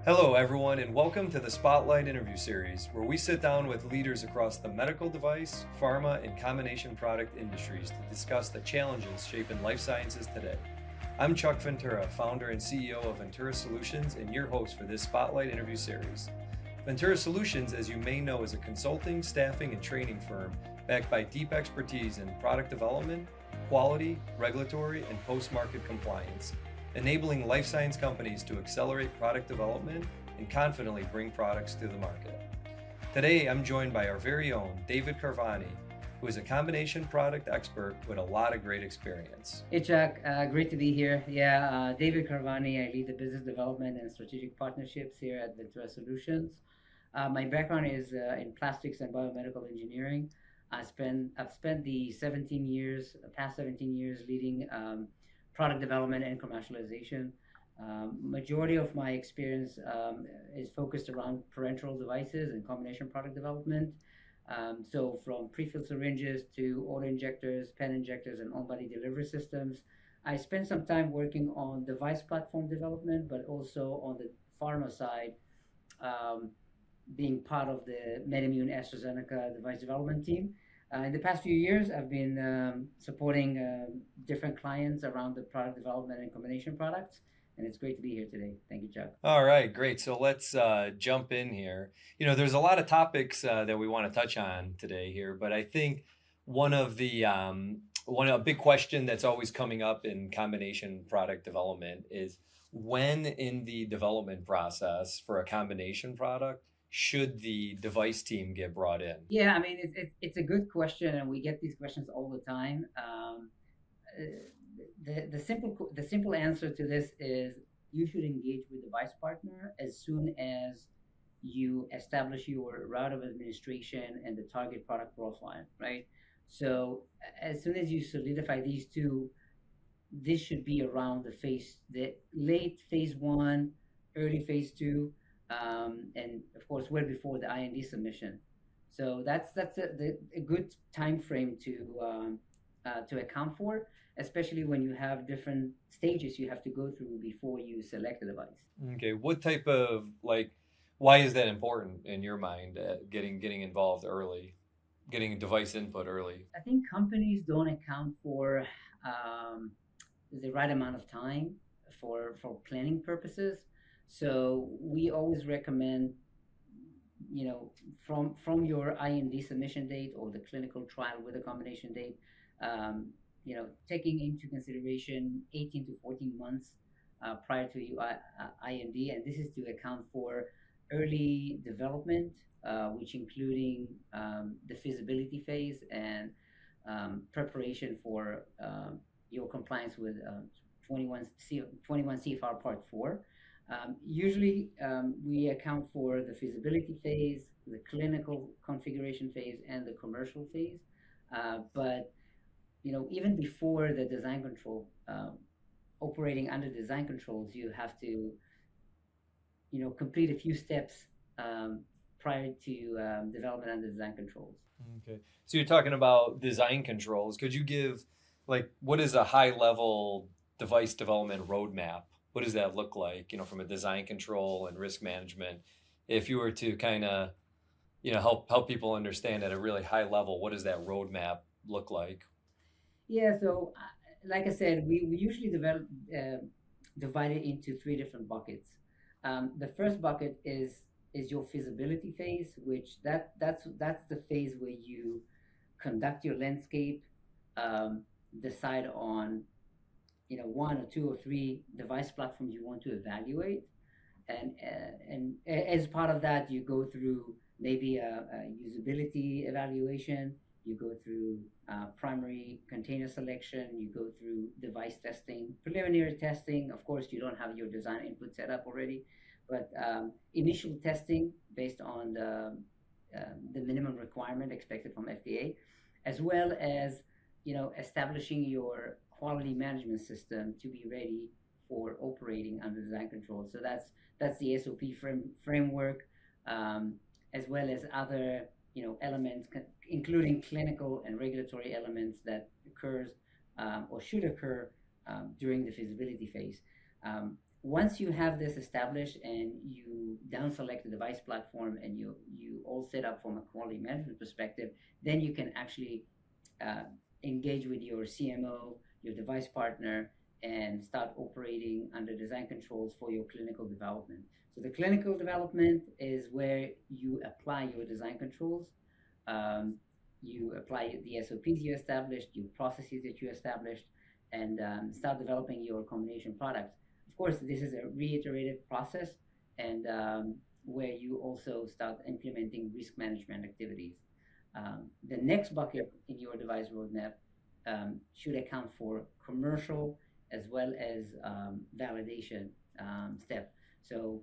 Hello, everyone, and welcome to the Spotlight interview series, where we sit down with leaders across the medical device, pharma, and combination product industries to discuss the challenges shaping life sciences today. I'm Chuck Ventura, founder and CEO of Ventura Solutions, and your host for this Spotlight interview series. Ventura Solutions, as you may know, is a consulting, staffing, and training firm backed by deep expertise in product development, quality, regulatory, and post-market compliance, enabling life science companies to accelerate product development and confidently bring products to the market. Today, I'm joined by our very own David Karvani, who is a combination product expert with a lot of great experience. Hey Chuck, great to be here. David Karvani. I lead the business development and strategic partnerships here at Ventura Solutions. My background is in plastics and biomedical engineering. I've spent the past 17 years leading product development and commercialization. Majority of my experience is focused around parenteral devices and combination product development. So from prefilled syringes to auto injectors, pen injectors, and on-body delivery systems. I spent some time working on device platform development, but also on the pharma side, um, being part of the MedImmune AstraZeneca device development team. In the past few years, I've been supporting different clients around the product development and combination products, and it's great to be here today. Thank you, Chuck. All right, great. So let's jump in here. There's a lot of topics that we want to touch on today here, but I think one of the one a big question that's always coming up in combination product development is when in the development process for a combination product should the device team get brought in? Yeah, I mean, it's a good question, and we get these questions all the time. Uh, the simple answer to this is you should engage with the device partner as soon as you establish your route of administration and the target product profile, right? So as soon as you solidify these two, this should be around the late phase one, early phase two, and of course well before the IND submission. So that's a good time frame to account for, especially when you have different stages you have to go through before you select a device. Okay, what type of why is that important in your mind? Getting involved early, getting device input early. I think companies don't account for um, the right amount of time for planning purposes. So we always recommend, from your IND submission date or the clinical trial with a combination date, taking into consideration 18 to 14 months prior to your IND, and this is to account for early development, which including the feasibility phase and preparation for your compliance with 21 CFR Part 4. Usually, we account for the feasibility phase, the clinical configuration phase, and the commercial phase. But even before the design control, operating under design controls, you have to complete a few steps prior to development under design controls. Okay. So you're talking about design controls. Could you give what is a high level device development roadmap? What does that look like, from a design control and risk management? If you were to kind of, help people understand at a really high level, what does that roadmap look like? Yeah, so like I said, we usually divide it into three different buckets. The first bucket is your feasibility phase, which that's the phase where you conduct your landscape, decide on one or two or three device platforms you want to evaluate, and as part of that, you go through maybe a usability evaluation. You go through primary container selection. You go through device testing, preliminary testing. Of course, you don't have your design input set up already, but initial testing based on the minimum requirement expected from FDA, as well as establishing your quality management system to be ready for operating under design control. So that's the SOP framework, as well as other elements, including clinical and regulatory elements that occurs or should occur during the feasibility phase. once you have this established and you down select the device platform and you all set up from a quality management perspective, then you can actually uh, engage with your CMO, your device partner, and start operating under design controls for your clinical development. So the clinical development is where you apply your design controls. Um, you apply the SOPs you established, your processes that you established, and start developing your combination products. Of course, this is a reiterative process, and where you also start implementing risk management activities. The next bucket in your device roadmap should account for commercial as well as validation step. So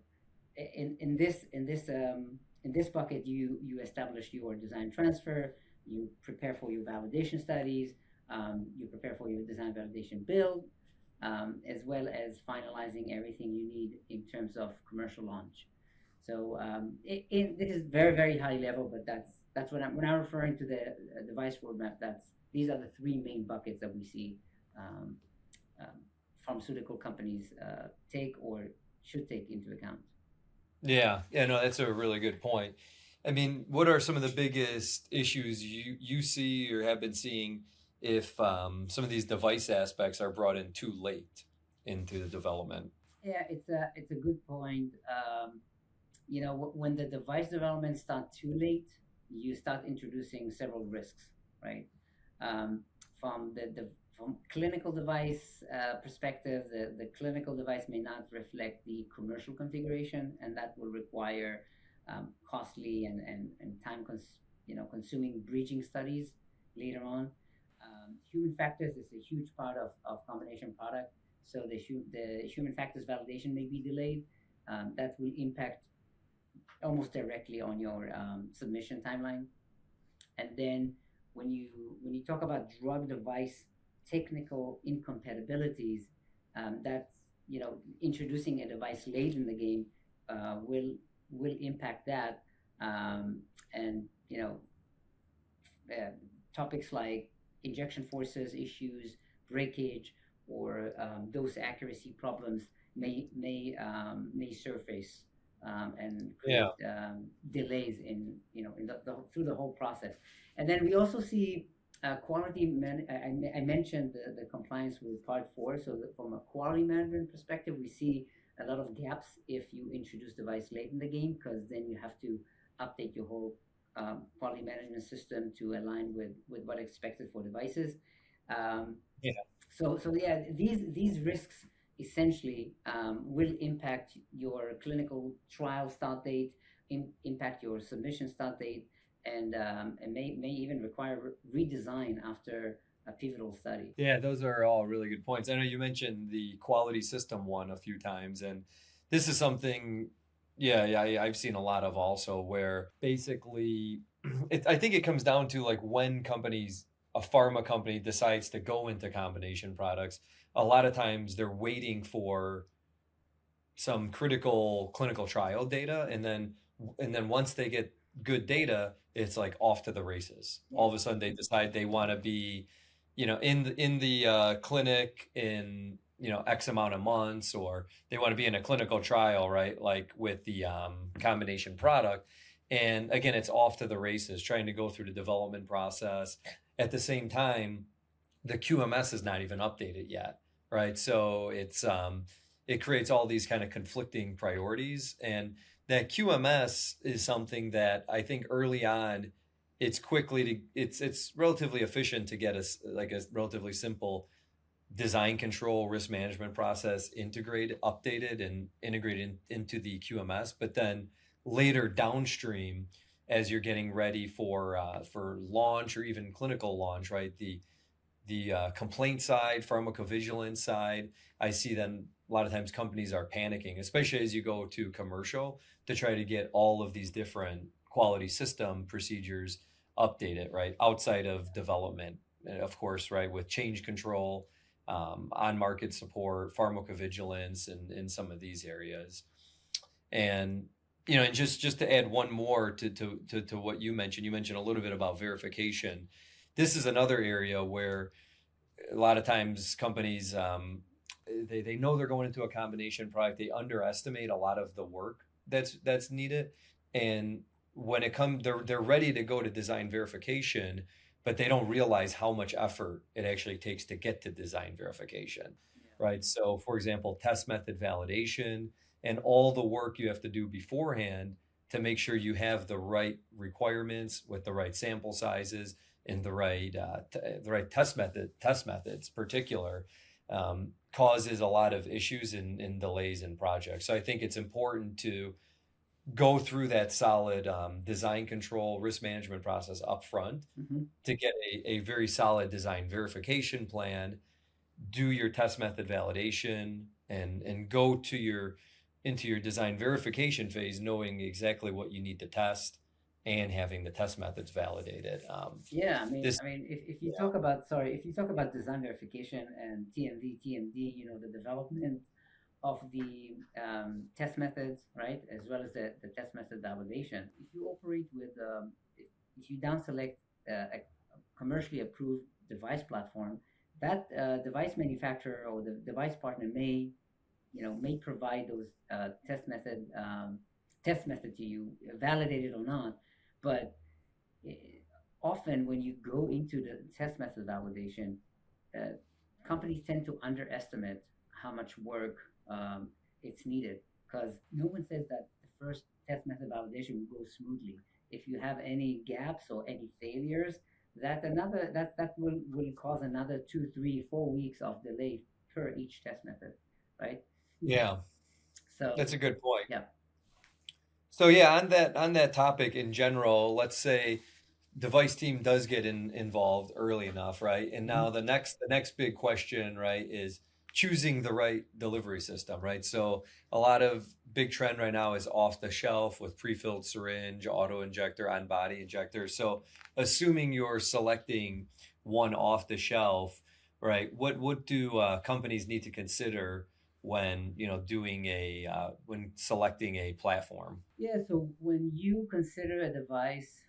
in this bucket, you establish your design transfer, you prepare for your validation studies, you prepare for your design validation build, as well as finalizing everything you need in terms of commercial launch. So this is very high level, but that's when I'm referring to the device roadmap. That's these are the three main buckets that we see um, um, pharmaceutical companies take or should take into account. Yeah, no, that's a really good point. I mean, what are some of the biggest issues you see or have been seeing if some of these device aspects are brought in too late into the development? Yeah, it's a good point. When the device development start too late, you start introducing several risks, right? Um, from from clinical device perspective, the clinical device may not reflect the commercial configuration, and that will require costly and consuming bridging studies later on. Human factors is a huge part of combination product, so the human factors validation may be delayed. That will impact almost directly on your submission timeline. And then when you talk about drug device technical incompatibilities, that's introducing a device late in the game will impact that, and uh, topics like injection forces issues, breakage, or dose accuracy problems may surface and Yeah. create delays in through the whole process. And then we also see I mentioned the compliance with Part 4. So from a quality management perspective, we see a lot of gaps if you introduce device late in the game, because then you have to update your whole quality management system to align with what expected for devices. Um, Yeah. so yeah, these risks essentially will impact your clinical trial start date, impact your submission start date, and may even require redesign after a pivotal study. Yeah, those are all really good points. I know you mentioned the quality system one a few times, and this is something, yeah, I've seen a lot of also where basically, I think it comes down to like when a pharma company decides to go into combination products, a lot of times they're waiting for some critical clinical trial data, and then once they get good data, it's like off to the races. Yeah. All of a sudden they decide they want to be, in the clinic in X amount of months, or they want to be in a clinical trial, right, like with the combination product. And again, it's off to the races trying to go through the development process. At the same time, the QMS is not even updated yet, right? So it creates all these kind of conflicting priorities, and that QMS is something that I think early on, it's relatively efficient to get a relatively simple design control risk management process updated and integrated into the QMS. But then later downstream, as you're getting ready for launch or even clinical launch, right? The complaint side, pharmacovigilance side, I see then a lot of times companies are panicking, especially as you go to commercial, to try to get all of these different quality system procedures updated, right? Outside of development, of course, right? With change control, on market support, pharmacovigilance, and in some of these areas. And and just to add one more to what you mentioned a little bit about verification. This is another area where a lot of times companies they know they're going into a combination product. They underestimate a lot of the work that's needed, and when it comes, they're ready to go to design verification, but they don't realize how much effort it actually takes to get to design verification, right? So, for example, test method validation and all the work you have to do beforehand to make sure you have the right requirements with the right sample sizes and the right test methods, particular, causes a lot of issues and delays in projects. So I think it's important to go through that solid design control risk management process up front to get a very solid design verification plan, do your test method validation, and go to your into your design verification phase knowing exactly what you need to test and having the test methods validated. Yeah, I mean, This, if you yeah, talk about, sorry, if you talk about design verification and TMD, the development of the test methods, right, as well as the test method validation. If you operate with, if you down select a commercially approved device platform, that device manufacturer or the device partner may provide those test method to you, validated or not, but eh, often when you go into the test method validation, uh, companies tend to underestimate how much work it's needed, because no one says that the first test method validation will go smoothly. If you have any gaps or any failures, that will cause another 2, 3, 4 weeks of delay per each test method, right? yeah, So that's a good point. yeah. So yeah, on that topic in general, let's say device team does get involved early enough, right? And now Mhm. the next big question, right, is choosing the right delivery system, right? So a lot of big trend right now is off the shelf with pre-filled syringe, auto injector, on body injector. So assuming you're selecting one off the shelf, right? What do companies need to consider when doing when selecting a platform? Yeah, so when you consider a device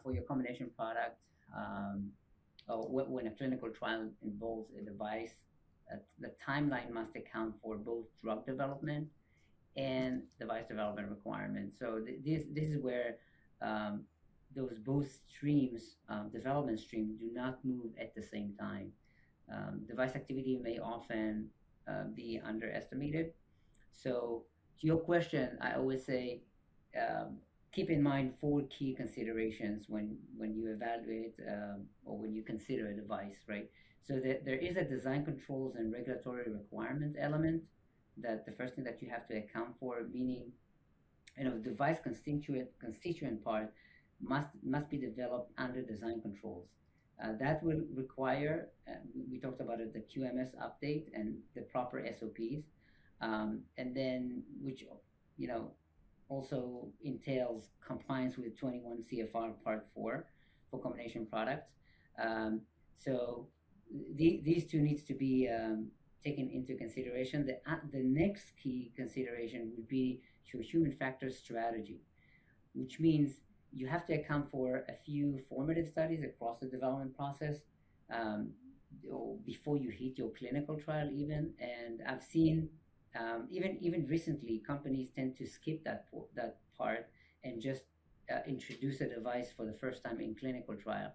for your combination product, um, or when a clinical trial involves a device, the timeline must account for both drug development and device development requirements. So this is where um, those both streams, development streams, do not move at the same time. Device activity may often be underestimated. So to your question, I always say um, keep in mind four key considerations when you evaluate or when you consider a device, right? So that there is a design controls and regulatory requirement element, that the first thing that you have to account for, meaning device constituent part must be developed under design controls. That will require, we talked about it, the QMS update and the proper SOPs, and then which you know also entails compliance with 21 CFR Part 4 for combination products. Um, so these two needs to be taken into consideration. The next key consideration would be your human factors strategy, which means you have to account for a few formative studies across the development process um, before you hit your clinical trial even. And I've seen even recently companies tend to skip that part and just introduce a device for the first time in clinical trial.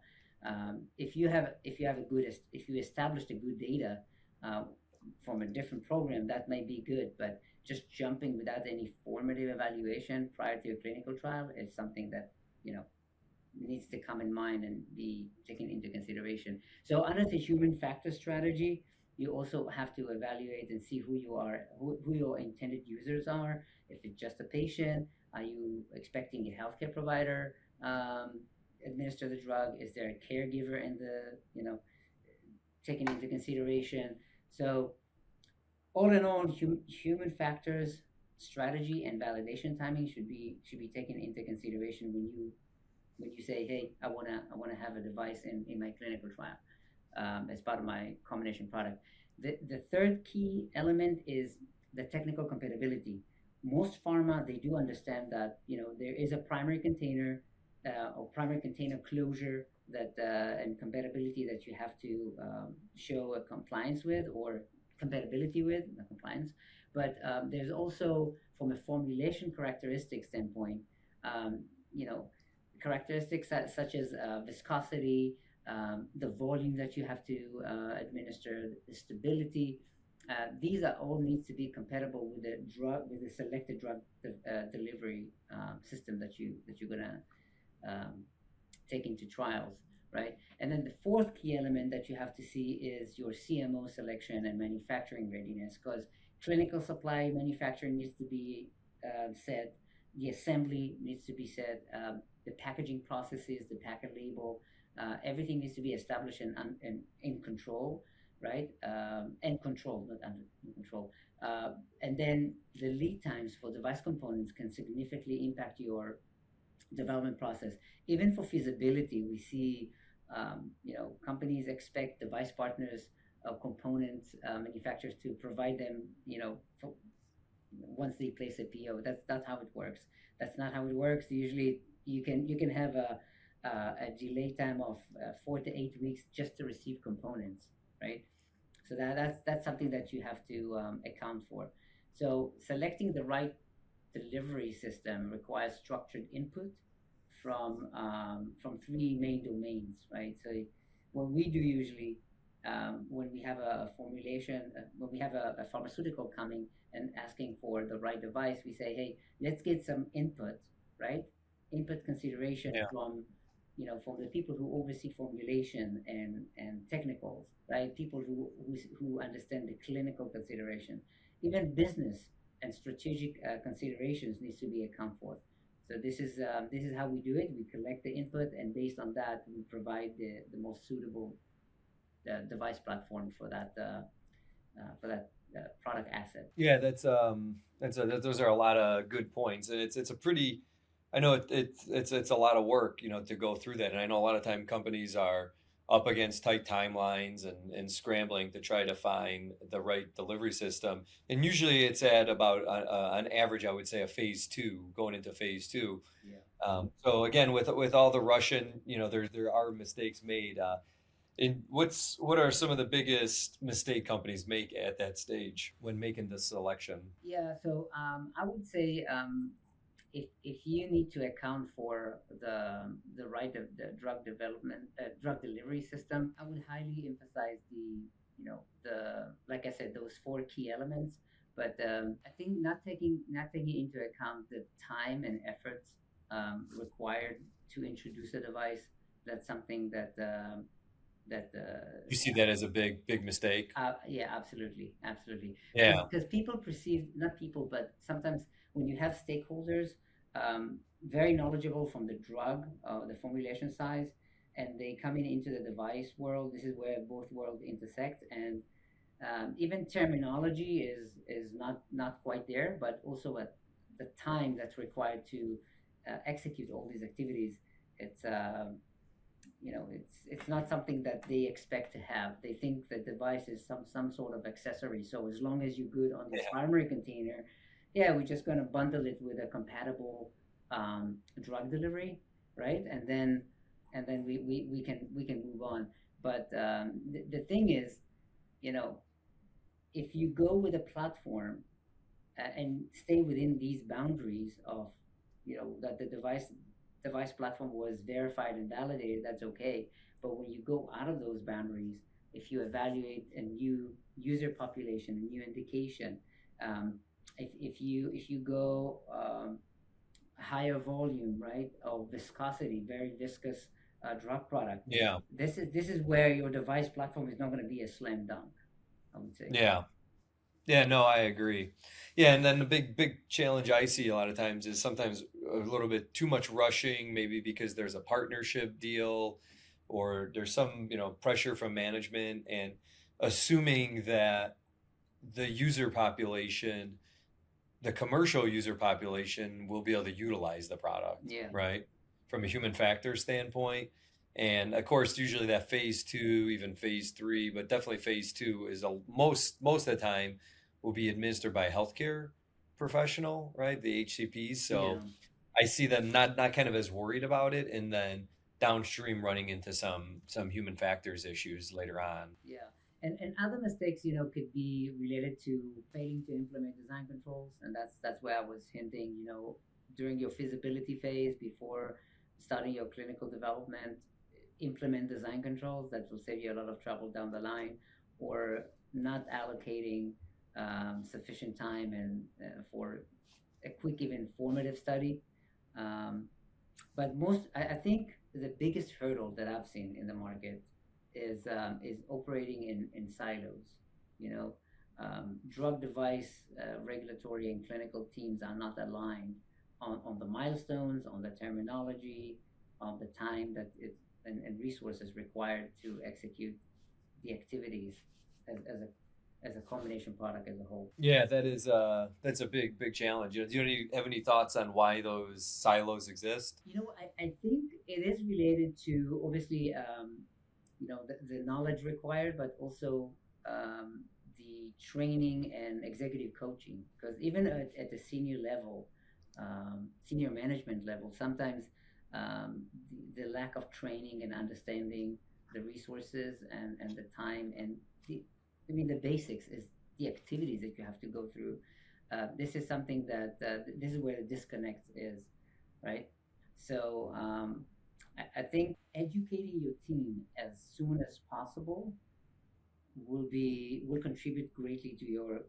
If you established a good data uh, from a different program, that may be good, but just jumping without any formative evaluation prior to a clinical trial is something that you know needs to come in mind and be taken into consideration. So under the human factor strategy, you also have to evaluate and see who your intended users are. If it's just a patient, are you expecting a healthcare provider administer the drug? Is there a caregiver in the taken into consideration? So all in all, human factors, strategy, and validation timing should be taken into consideration when you say, "Hey, I wanna have a device in my clinical trial as part of my combination product." The third key element is the technical compatibility. Most pharma, they do understand that there is a primary container or primary container closure that and compatibility that you have to show a compliance with or compatibility with, not compliance. But there's also, from a formulation characteristic standpoint, um, you know, characteristics such as viscosity, the volume that you have to administer, the stability. These are all needs to be compatible with the drug, with the selected drug delivery system that you're gonna um, take into trials, right? And then the fourth key element that you have to see is your CMO selection and manufacturing readiness, because clinical supply manufacturing needs to be set, the assembly needs to be set, the packaging processes, the packet label, everything needs to be established and in control, right? And control, not under in control. And then the lead times for device components can significantly impact your development process. Even for feasibility, we see companies expect device partners of components manufacturers to provide them for, once they place a PO. That's how it works. That's not how it works. Usually, you can have a delay time of 4 to 8 weeks just to receive components, right? So that's something that you have to account for. So selecting the right delivery system requires structured input from three main domains, right? So what we do usually when we have a formulation, when we have a pharmaceutical coming and asking for the right device, we say, hey, let's get some input, right? Input consideration Yeah. from the people who oversee formulation and technicals, right? People who understand the clinical consideration, even business and strategic considerations needs to be accounted for. So this is how we do it. We collect the input, and based on that, we provide the most suitable device platform for that product asset. Yeah, those are a lot of good points, and it's a pretty. I know it's a lot of work, to go through that, and I know a lot of time companies are up against tight timelines and scrambling to try to find the right delivery system, and usually it's at about on average, I would say a phase two, going into phase two. Yeah. So again, with all the Russian, there are mistakes made. And what are some of the biggest mistake companies make at that stage when making the selection? Yeah. So I would say if you need to account for the right of the drug development drug delivery system, I would highly emphasize the like I said, those four key elements. But I think not taking into account the time and efforts required to introduce a device. That's something that You see that as a big mistake? yeah, absolutely, absolutely. Yeah. Because people perceive, not people, but sometimes when you have stakeholders very knowledgeable from the drug, the formulation size, and they come into the device world, this is where both worlds intersect, and even terminology is not quite there, but also at the time that's required to execute all these activities, it's it's not something that they expect to have. They think the device is some sort of accessory. So as long as you're good on the Yeah. primary container, yeah, we're just going to bundle it with a compatible drug delivery, right? And then we can move on. But the thing is, you know, if you go with a platform and stay within these boundaries of that the device platform was verified and validated, that's okay. But when you go out of those boundaries, if you evaluate a new user population, a new indication, um, if you go higher volume, right, of viscosity, very viscous drug product, Yeah. this is where your device platform is not going to be a slam dunk, I would say. Yeah. Yeah, no, I agree. Yeah, and then the big challenge I see a lot of times is sometimes a little bit too much rushing, maybe because there's a partnership deal or there's some, pressure from management and assuming that the user population, the commercial user population will be able to utilize the product, Yeah. right? From a human factor standpoint. And of course, usually that phase two, even phase three, but definitely phase two is most of the time will be administered by a healthcare professional, right? The HCPs. Yeah. So I see them not kind of as worried about it, and then downstream running into some human factors issues later on. Yeah. And other mistakes, could be related to failing to implement design controls, and that's where I was hinting. During your feasibility phase, before starting your clinical development, implement design controls. That will save you a lot of trouble down the line, or not allocating sufficient time and for a quick, even informative study. Um, but I think the biggest hurdle that I've seen in the market is operating in silos. You know, drug device regulatory and clinical teams are not aligned on the milestones, on the terminology, on the time that and resources required to execute the activities as a combination product as a whole. Yeah, that's a big challenge. Do you have any thoughts on why those silos exist? I think it is related to obviously the knowledge required, but also um, the training and executive coaching. Because even at the senior level, senior management level, sometimes the lack of training and understanding the resources and the time and the, I mean, the basics is the activities that you have to go through. This is something that this is where the disconnect is, right? So I think educating your team as soon as possible will contribute greatly to your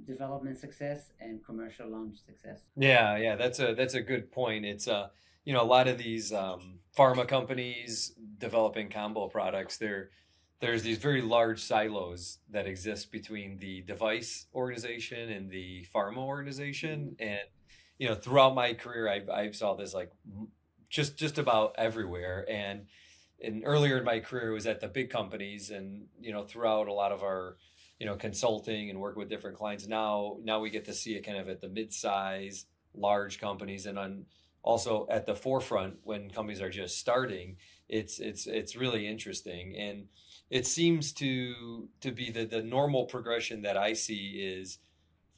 development success and commercial launch success. Yeah, that's a good point. It's a lot of these pharma companies developing combo products, there's these very large silos that exist between the device organization and the pharma organization. And throughout my career, I've saw this like just about everywhere. And earlier in my career was at the big companies, and throughout a lot of our consulting and work with different clients. Now we get to see it kind of at the mid-size, large companies, and on also at the forefront when companies are just starting. It's really interesting, and it seems to be the normal progression that I see is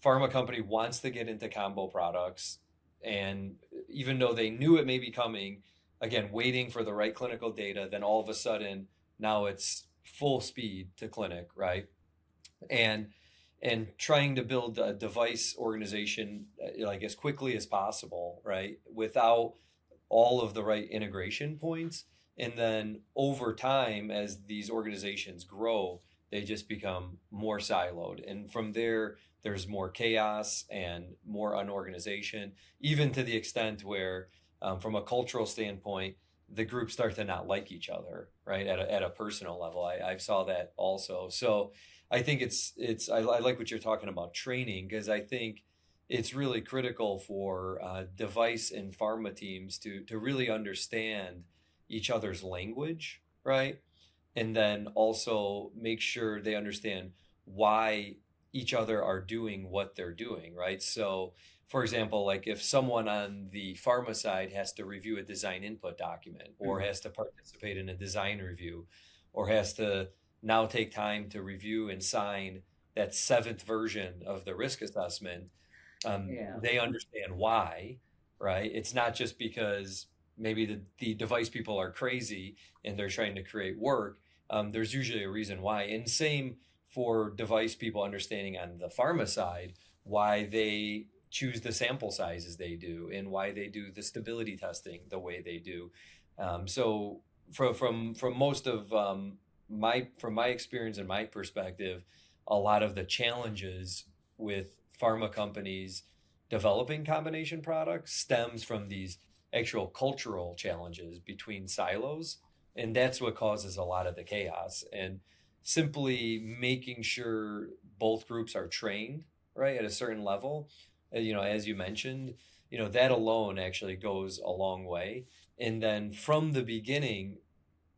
pharma company wants to get into combo products, and even though they knew it may be coming, again waiting for the right clinical data, then all of a sudden now it's full speed to clinic, right? and and trying to build a device organization like as quickly as possible, right, without all of the right integration points. And then over time, as these organizations grow, they just become more siloed. And from there, there's more chaos and more unorganization, even to the extent where, from a cultural standpoint, the groups start to not like each other, right? At a personal level, I saw that also. So I think I like what you're talking about training, because I think it's really critical for device and pharma teams to really understand each other's language, right? And then also make sure they understand why each other are doing what they're doing, right? So, for example, like if someone on the pharma side has to review a design input document, or Mhm. has to participate in a design review, or has to now take time to review and sign that seventh version of the risk assessment, Yeah. they understand why, right? It's not just because maybe the device people are crazy and they're trying to create work. There's usually a reason why. And same for device people understanding on the pharma side why they choose the sample sizes they do, and why they do the stability testing the way they do. So from most of from my experience and my perspective, a lot of the challenges with pharma companies developing combination products stems from these actual cultural challenges between silos. And that's what causes a lot of the chaos. And simply making sure both groups are trained, right, at a certain level, as you mentioned, that alone actually goes a long way. And then from the beginning,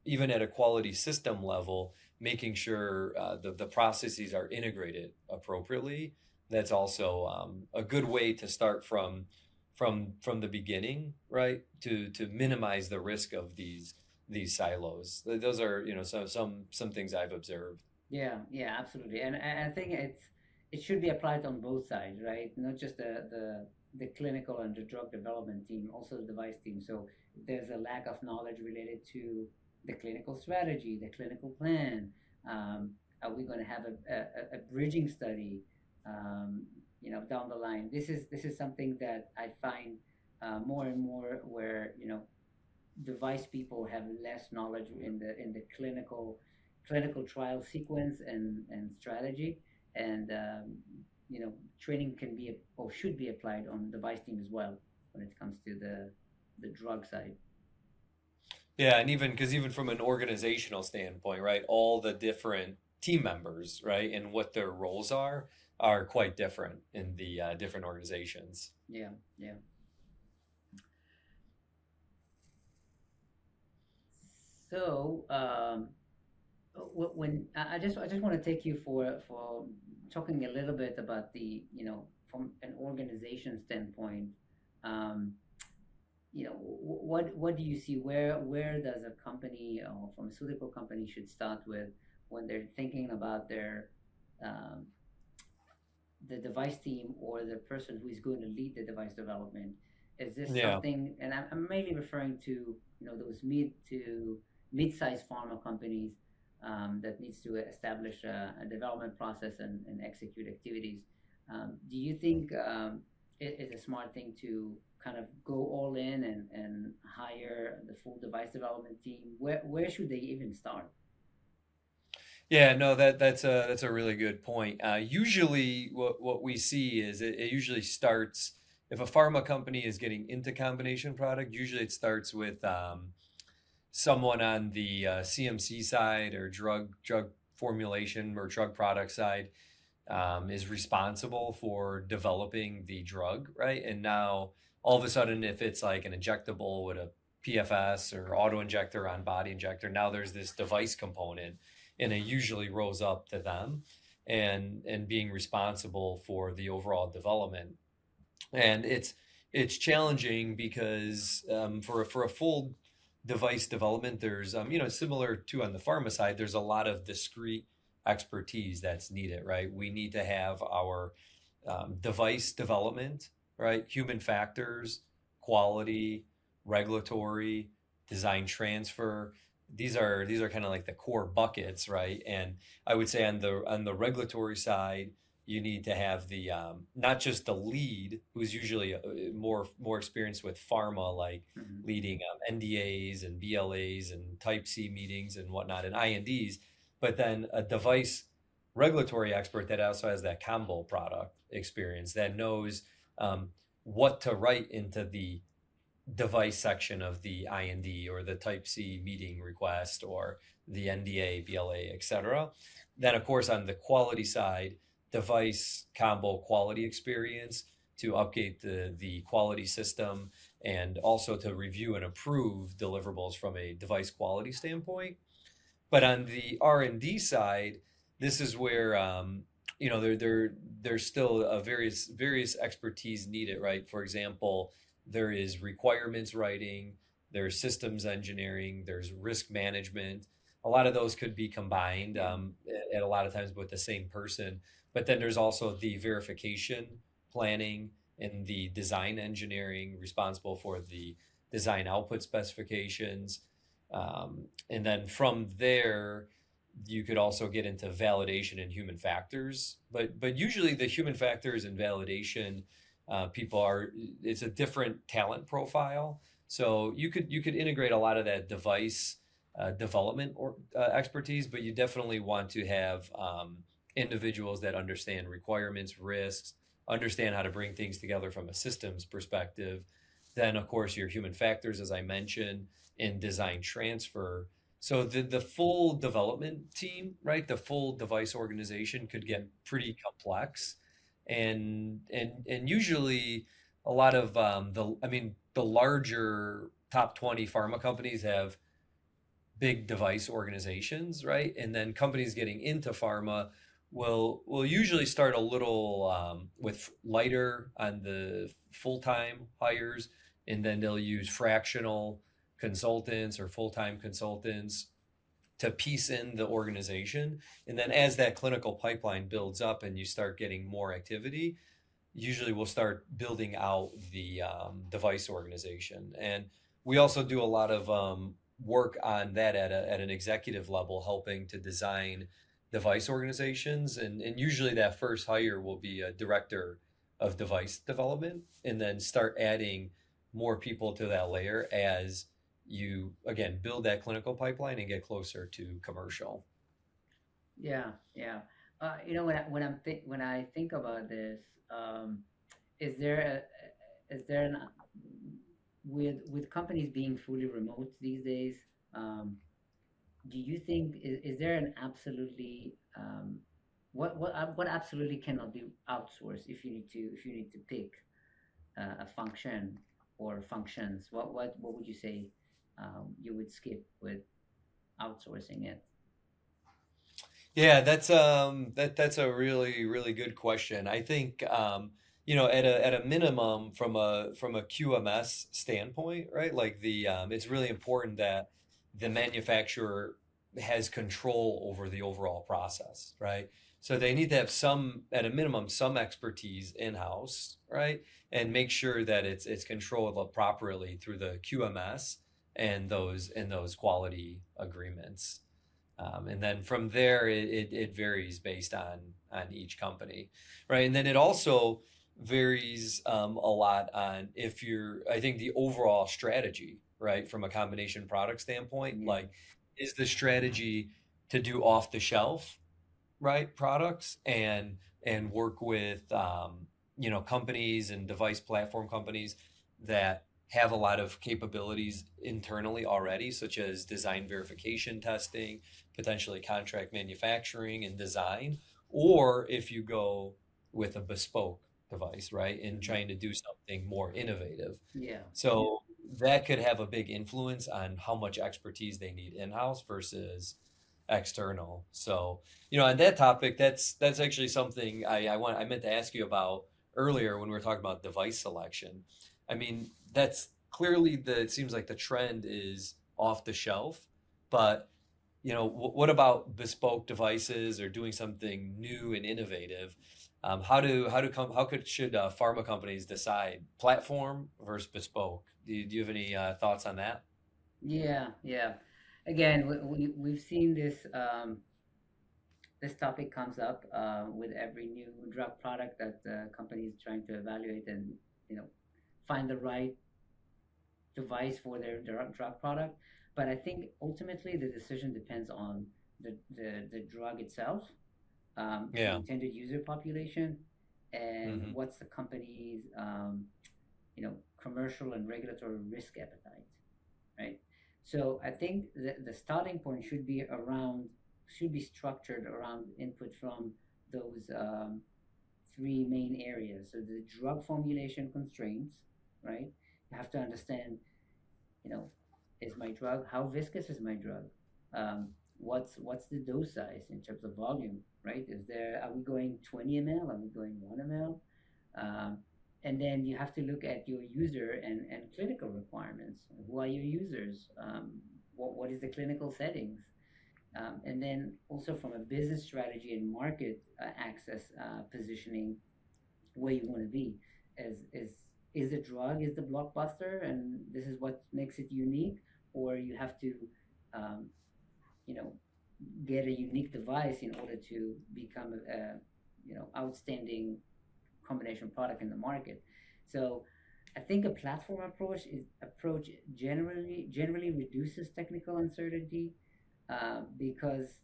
even at a quality system level, making sure the processes are integrated appropriately. That's also a good way to start from the beginning, right? To minimize the risk of these silos. Those are some things I've observed. Yeah, yeah, absolutely. And I think it should be applied on both sides, right? Not just the clinical and the drug development team, also the device team. So if there's a lack of knowledge related to the clinical strategy, the clinical plan, Are we going to have a bridging study, down the line? This is something that I find more and more where device people have less knowledge in the clinical trial sequence and strategy, and training can be or should be applied on device team as well when it comes to the drug side. Yeah, and even from an organizational standpoint, right? All the different team members, right, and what their roles are quite different in the different organizations. Yeah, yeah. So when I just want to take you for talking a little bit about the from an organization standpoint. um, what do you see, where does a company or pharmaceutical company should start with when they're thinking about their um, the device team or the person who is going to lead the device development? Is this Yeah. something, and I'm mainly referring to those mid-sized pharma companies that needs to establish a development process and execute activities. Do you think it's a smart thing to kind of go all in and hire the full device development team? Where should they even start? Yeah, no, that's a really good point. Usually, what we see is it usually starts if a pharma company is getting into combination product. Usually, it starts with someone on the CMC side or drug formulation or drug product side is responsible for developing the drug, right? And now all of a sudden, if it's like an injectable with a PFS or auto injector on body injector, now there's this device component, and it usually rolls up to them and being responsible for the overall development. And it's challenging because for a full device development, there's similar to on the pharma side, there's a lot of discrete expertise that's needed, right? We need to have our device development, right? Human factors, quality, regulatory, design transfer. These are kind of like the core buckets, right? And I would say on the regulatory side, you need to have the not just the lead, who's usually more experienced with pharma, like Mhm. leading NDAs and BLAs and Type C meetings and whatnot and INDs, but then a device regulatory expert that also has that combo product experience that knows um, what to write into the device section of the IND or the Type C meeting request or the NDA, BLA, etc. Then, of course, on the quality side, device combo quality experience to update the quality system and also to review and approve deliverables from a device quality standpoint. But on the R&D side, this is where there's still a various expertise needed, right? For example, there is requirements writing, there's systems engineering, there's risk management. A lot of those could be combined Yeah. at a lot of times with the same person. But then there's also the verification, planning, and the design engineering responsible for the design output specifications. And then from there, you could also get into validation and human factors. But usually the human factors and validation people are it's a different talent profile. So you could integrate a lot of that device development or expertise, but you definitely want to have individuals that understand requirements, risks, understand how to bring things together from a systems perspective. Then, of course, your human factors, as I mentioned, in design transfer. So the full development team, right, the full device organization could get pretty complex, and usually a lot of the larger top 20 pharma companies have big device organizations, right? And then companies getting into pharma will usually start a little with lighter on the full-time hires, and then they'll use fractional consultants or full-time consultants to piece in the organization. And then as that clinical pipeline builds up and you start getting more activity, usually we'll start building out the device organization. And we also do a lot of work on that at an executive level, helping to design device organizations. And usually that first hire will be a director of device development, and then start adding more people to that layer as you, again, build that clinical pipeline and get closer to commercial. Yeah, yeah. When I think about this, um, is there is there an with companies being fully remote these days? Um, do you think is there an absolutely what absolutely cannot be outsourced if you need to pick a function or functions? What would you say you would skip with outsourcing it? Yeah, that's a really good question. I think at a minimum from a QMS standpoint, right? Like it's really important that the manufacturer has control over the overall process, right? So they need to have some, at a minimum, some expertise in-house, right? And make sure that it's controlled properly through the QMS and those quality agreements. And then from there, it varies based on each company, right? And then it also varies a lot on if you're, I think the overall strategy, right, from a combination product standpoint, Yeah. like is the strategy to do off the shelf, right, products and work with companies and device platform companies that have a lot of capabilities internally already, such as design verification testing, potentially contract manufacturing and design, or if you go with a bespoke device, right, and Mhm. trying to do something more innovative. Yeah. So that could have a big influence on how much expertise they need in-house versus external. So, on that topic, that's actually something I meant to ask you about earlier when we were talking about device selection. I mean, that's clearly it seems like the trend is off the shelf, but what about bespoke devices or doing something new and innovative? How could should pharma companies decide platform versus bespoke? Do you have any thoughts on that? Yeah, yeah. Again, we've seen this this topic comes up with every new drug product that the company is trying to evaluate and you know find the right device for their drug product. But I think ultimately the decision depends on the drug itself, the Yeah. intended user population, and Hmm. what's the company's commercial and regulatory risk appetite, right? So I think the starting point should be structured around input from those three main areas. So the drug formulation constraints, right? You have to understand, you know, is my drug how viscous is my drug? What's the dose size in terms of volume, right? Are we going 20 ml? Are we going 1 ml? Um, and then you have to look at your user and clinical requirements. Who are your users? What is the clinical settings? And then also from a business strategy and market access positioning, where you want to be is the drug is the blockbuster and this is what makes it unique, or you have to um, you know get a unique device in order to become a outstanding combination product in the market. So I think a platform approach generally reduces technical uncertainty because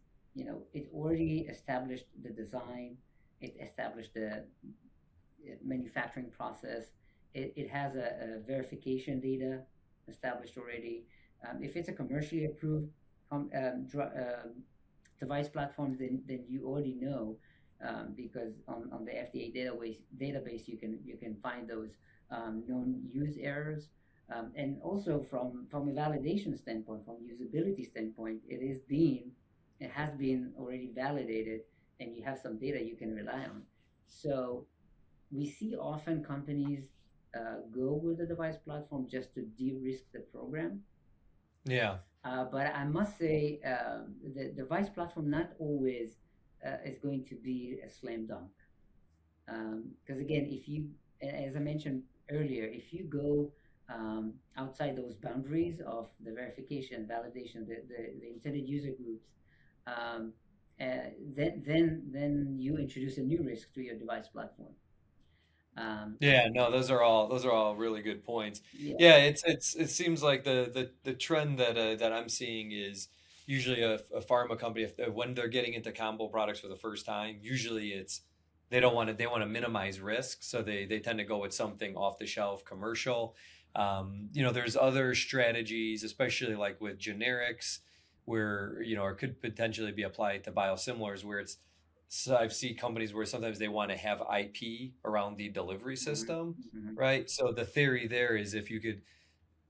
it already established the design, it established the manufacturing process. It has a verification data established already. If it's a commercially approved device platform, then you already know because on the FDA database you can find those known use errors. And also from a validation standpoint, from usability standpoint, it has been already validated, and you have some data you can rely on. So we see often companies go with the device platform just to de-risk the program. Yeah. But I must say, the device platform not always is going to be a slam dunk. Because again, as I mentioned earlier, if you go outside those boundaries of the verification, validation, the intended user groups, um, then you introduce a new risk to your device platform. Um, Yeah, no, those are all really good points. yeah. Yeah, it seems like the trend that I'm seeing is usually a pharma company if when they're getting into combo products for the first time, usually it's they want to minimize risk, so they tend to go with something off the shelf commercial. There's other strategies, especially like with generics, where or could potentially be applied to biosimilars, where it's so I've seen companies where sometimes they want to have IP around the delivery Hmm. system, Hmm. right? So the theory there is if you could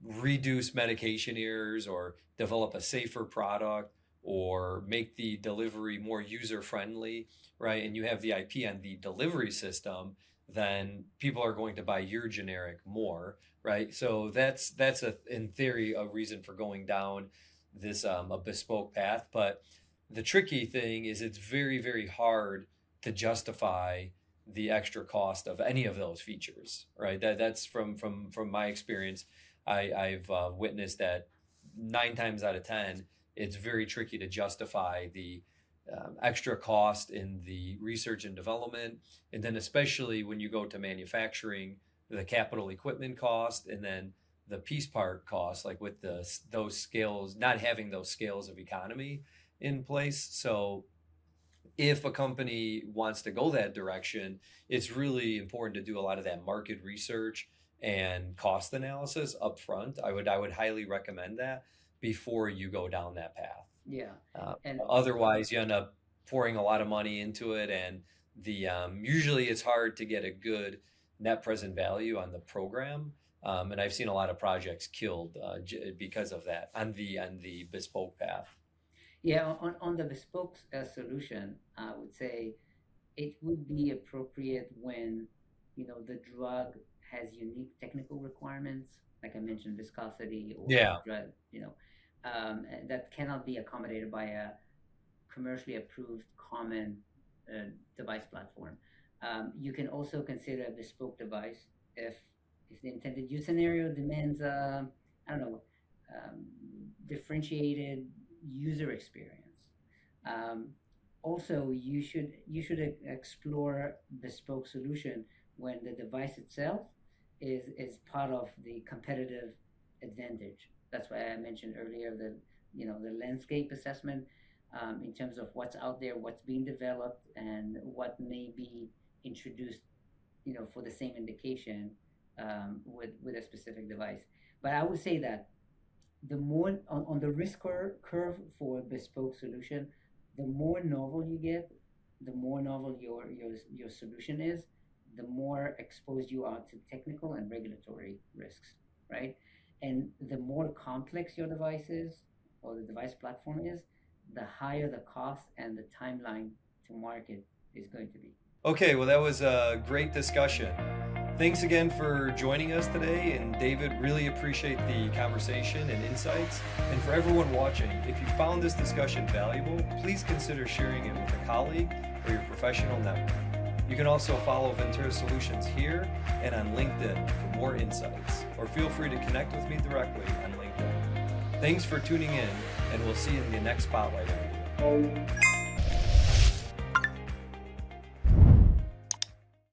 reduce medication errors or develop a safer product or make the delivery more user friendly, right? And you have the IP on the delivery system, then people are going to buy your generic more, right? So that's in theory a reason for going down this a bespoke path. But the tricky thing is it's very, very hard to justify the extra cost of any of those features, right? That's from my experience. I've witnessed that 9 times out of 10, it's very tricky to justify the extra cost in the research and development. And then, especially when you go to manufacturing, the capital equipment cost and then the piece part cost, like with those scales, not having those scales of economy in place. So, if a company wants to go that direction, it's really important to do a lot of that market research and cost analysis up front. I would highly recommend that before you go down that path. Yeah. Uh, And Otherwise, you end up pouring a lot of money into it, and the usually it's hard to get a good net present value on the program. And I've seen a lot of projects killed because of that on the bespoke path. yeah, on the bespoke solution, I would say it would be appropriate when, the drug has unique technical requirements, like I mentioned, viscosity or Yeah. drug, that cannot be accommodated by a commercially approved common device platform. You can also consider a bespoke device if the intended use scenario demands, I don't know, um, differentiated user experience. Um, Also, you should explore bespoke solution when the device itself is part of the competitive advantage. That's why I mentioned earlier the landscape assessment, in terms of what's out there, what's being developed, and what may be introduced, for the same indication, with a specific device. But I would say that the more on the risk curve for a bespoke solution, the more novel you get, the more novel your solution is, the more exposed you are to technical and regulatory risks, right? And the more complex your device is, or the device platform is, the higher the cost and the timeline to market is going to be. Okay, well, that was a great discussion. Thanks again for joining us today. And David, really appreciate the conversation and insights. And for everyone watching, if you found this discussion valuable, please consider sharing it with a colleague or your professional network. You can also follow Ventura Solutions here and on LinkedIn for more insights, or feel free to connect with me directly on LinkedIn. Thanks for tuning in, and we'll see you in the next Spotlight interview.